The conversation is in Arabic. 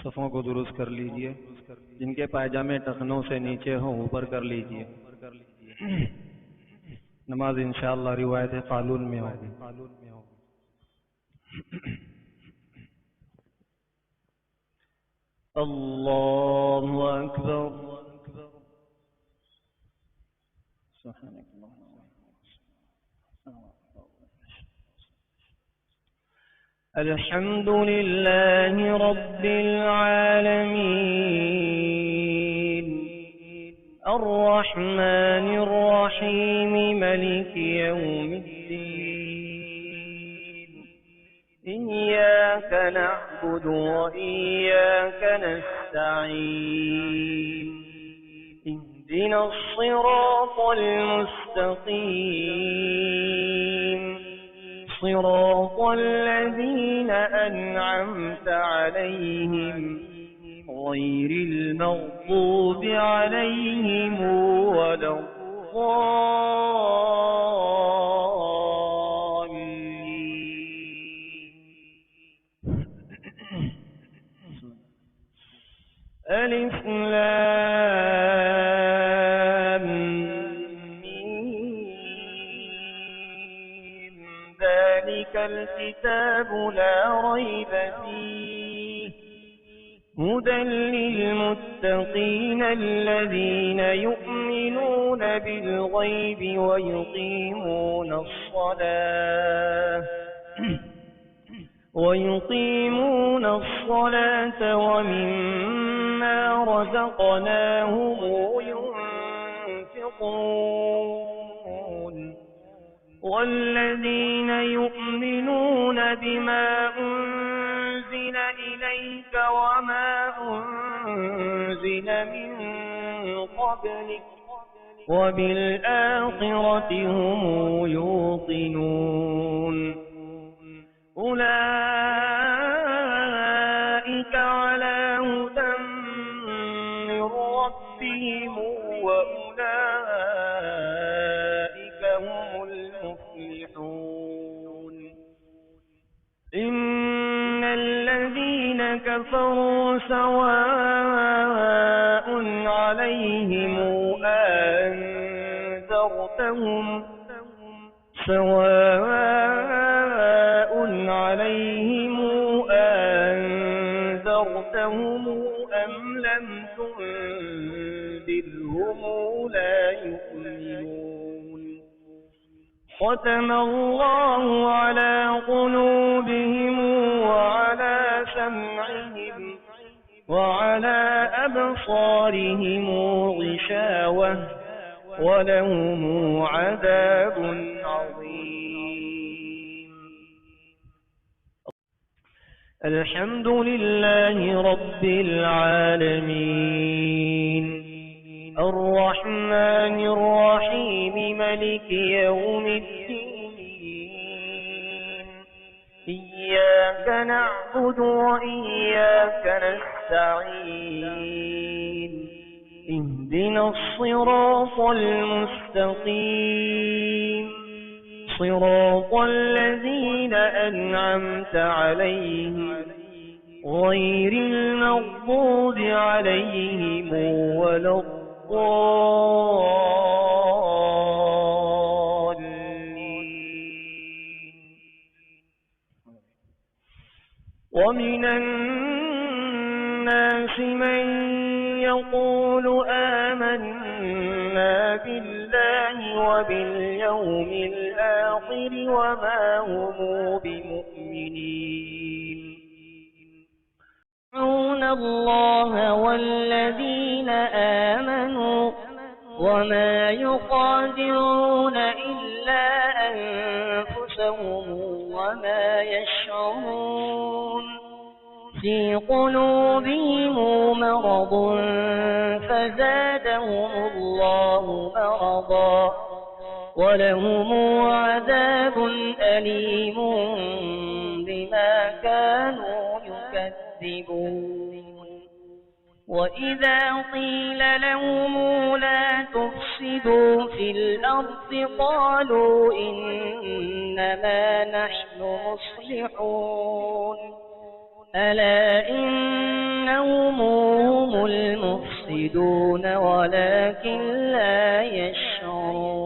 सफ़ों को दुरुस्त कर लीजिए। जिनके पायजामे टखनों से नीचे हों ऊपर कर लीजिए। नमाज इंशाअल्लाह रिवायत कालून में होगी। अल्लाहु अकबर। अल्हम्दुलिल्लाहि रब्बिल आलमीन अर्रहमानिर रहीम मालिकि यौमिद्दीन इय्याका नअबुदु व इय्याका नस्तईन इहदिनस सिरातल मुस्तकीम صراط الذين أنعمت عليهم غير المغضوب عليهم ولا الضالين ألف لام ذلك الكتاب لا ريب فيه هدى للمتقين الذين يؤمنون بالغيب ويقيمون الصلاة ومما رزقناهم ينفقون والذين يؤمنون بما أنزل إليك وما أنزل من قبلك وبالآخرة هم يوقنون أولئك على هدى من ربهم وأولئك هم المفلحون إن الذين كفروا سواء عليهم أنذرتهم أم لم تنذرهم لا يؤمنون ختم الله على قلوبهم وعلى سمعهم وعلى أبصارهم غشاوة ولهم عذاب عظيم. الحمد لله رب العالمين الرحمن الرحيم مالك يوم الدين إياك نعبد وإياك نستعين اهدنا الصراط المستقيم صراط الذين أنعمت عليهم غير المغضوب عليهم ولا الضالين. ومن الناس من يقول آمنا بالله وباليوم الآخر وما هم بمؤمنين يخادعون الله والذين آمنوا وما يخادعون إلا أنفسهم وما يشعرون في قلوبهم مرض فزادهم الله مرضا ولهم عذاب أليم بما كانوا يكذبون. وإذا قيل لهم لا تفسدوا في الأرض قالوا إنما نحن مصلحون ألا إنهم المفسدون ولكن لا يشعرون.